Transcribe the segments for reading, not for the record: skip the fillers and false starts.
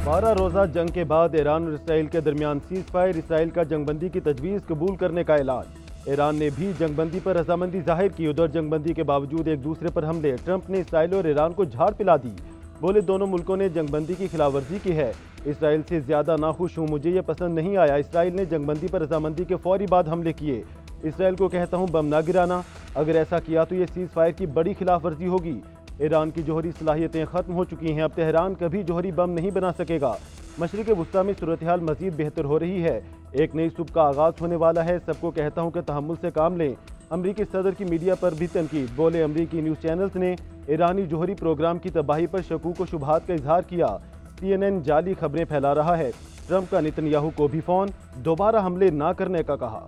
12 रोज़ा जंग के बाद ईरान और इसराइल के दरमियान सीज फायर, इसराइल का जंगबंदी की तजवीज़ कबूल करने का ऐलान। ईरान ने भी जंगबंदी पर रजामंदी जाहिर की। उधर जंगबंदी के बावजूद एक दूसरे पर हमले, ट्रंप ने इसराइल और ईरान को झाड़ पिला दी। बोले दोनों मुल्कों ने जंगबंदी की खिलाफवर्जी की है। इसराइल से ज्यादा नाखुश हूँ, मुझे ये पसंद नहीं आया। इसराइल ने जंगबंदी पर रजामंदी के फौरी बाद हमले किए। इसराइल को कहता हूँ बम ना गिराना, अगर ऐसा किया तो ये सीज फायर की बड़ी खिलाफवर्जी होगी। ईरान की जोहरी सलाहियतें खत्म हो चुकी हैं, अब तेहरान कभी जोहरी बम नहीं बना सकेगा। मशरिक़ वुस्ता में सूरत हाल मजीद बेहतर हो रही है, एक नई सुबह का आगाज होने वाला है। सबको कहता हूँ कि तहम्मुल से काम लें। अमरीकी सदर की मीडिया पर भी तनकीद। बोले अमरीकी न्यूज़ चैनल्स ने ईरानी जोहरी प्रोग्राम की तबाही पर शकूक व शुबहात का इजहार किया। CNN जाली खबरें फैला रहा है। ट्रंप का नेतन्याहू को भी फ़ोन, दोबारा हमले ना करने का कहा।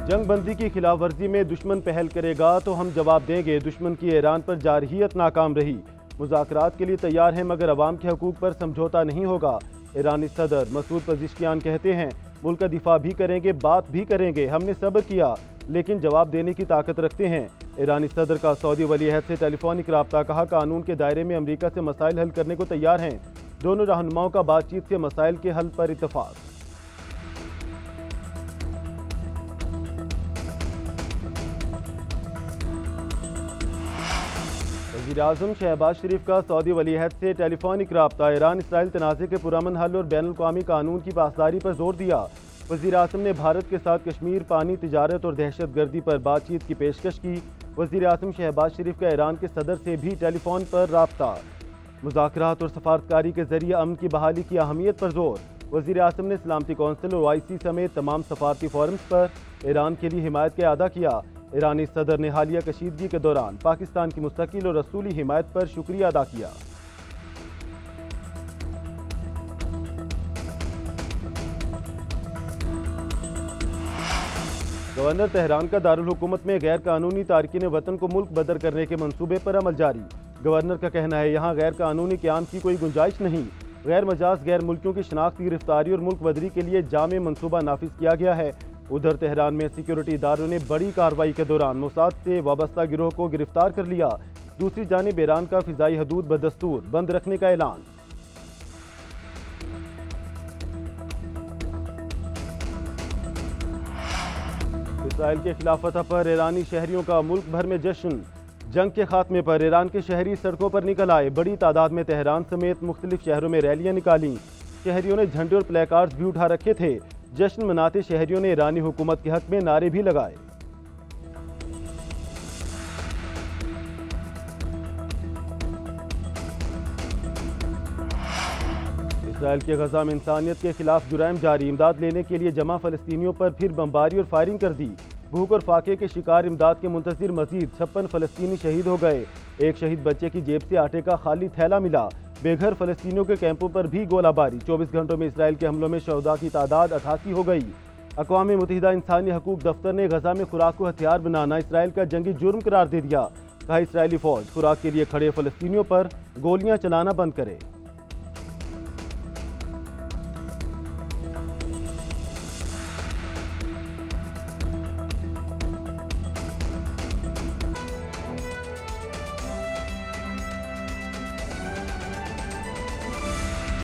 जंगबंदी की खिलाफवर्जी में दुश्मन पहल करेगा तो हम जवाब देंगे। दुश्मन की ईरान पर जारहियत नाकाम रही। मुज़ाकरात के लिए तैयार हैं मगर अवाम के हकूक़ पर समझौता नहीं होगा। ईरानी सदर मसूद पज़ेश्कियान कहते हैं मुल्क का दिफा भी करेंगे, बात भी करेंगे। हमने सब्र किया लेकिन जवाब देने की ताकत रखते हैं। ईरानी सदर का सऊदी वली-अहद से टेलीफोनिक राब्ता, कहा कानून के दायरे में अमरीका से मसाइल हल करने को तैयार हैं। दोनों रहनुमाओं का बातचीत से मसाइल के हल पर इत्तफाक। वज़ीर-ए-आज़म शहबाज शरीफ का सऊदी वली-अहद से टेलीफोनिक राब्ता, ईरान इसराइल तनाज़े के पुरअमन हल और बैनुल-अक़वामी कानून की पासदारी पर जोर दिया। वज़ीर-ए-आज़म ने भारत के साथ कश्मीर, पानी, तिजारत और दहशतगर्दी पर बातचीत की पेशकश की। वज़ीर-ए-आज़म शहबाज शरीफ का ईरान के सदर से भी टेलीफोन पर राब्ता। मुज़ाकरात और सफारतकारी के जरिए अमन की बहाली की अहमियत पर जोर। वज़ीर-ए-आज़म ने सलामती कौंसिल और OIC समेत तमाम सफारती फोरम्स पर ईरान के लिए हिमायत का अदा किया। ईरानी सदर ने हालिया कशीदगी के दौरान पाकिस्तान की मुस्तकिल और रसूली हिमायत पर शुक्रिया अदा किया। गवर्नर तेहरान का दारुल हुकूमत में गैर कानूनी तारकीन वतन को मुल्क बदर करने के मंसूबे पर अमल जारी। गवर्नर का कहना है यहाँ गैर कानूनी क़याम की कोई गुंजाइश नहीं। गैर मजाज गैर मुल्कियों की शनाख्त, गिरफ्तारी और मुल्क बदरी के लिए जामे मंसूबा नाफिज किया गया है। उधर तेहरान में सिक्योरिटी इदारों ने बड़ी कार्रवाई के दौरान मोसाद से वाबस्ता गिरोह को गिरफ्तार कर लिया। दूसरी जानिब ईरान का फिजाई हदूद बदस्तूर बंद रखने का ऐलान। इसराइल के खिलाफ फतह पर ईरानी शहरियों का मुल्क भर में जश्न। जंग के खात्मे पर ईरान के शहरी सड़कों पर निकल आए। बड़ी तादाद में तेहरान समेत मुख्तलिफ शहरों में रैलियां निकाली। शहरियों ने झंडे और प्लेकार्ड्स भी उठा रखे थे। जश्न मनाते शहरियों ने ईरानी हुकूमत के हक में नारे भी लगाए। इसराइल के गजा में इंसानियत के खिलाफ जुराइम जारी। इमदाद लेने के लिए जमा फलस्तीनियों पर फिर बमबारी और फायरिंग कर दी। भूख और फाके के शिकार इमदाद के मुंतजिर मजीद 56 फलस्तीनी शहीद हो गए। एक शहीद बच्चे की जेब से आटे का खाली थैला मिला। बेघर फलस्तीनियों के कैंपों पर भी गोलाबारी। 24 घंटों में इसराइल के हमलों में शहदा की तादाद 88 हो गई। अक़वाम मुत्तहिदा इंसानी हकूक़ दफ्तर ने गजा में खुराक को हथियार बनाना इसराइल का जंगी जुर्म करार दे दिया। कहा इसराइली फौज खुराक के लिए खड़े फलस्तीनियों पर गोलियां चलाना बंद करे।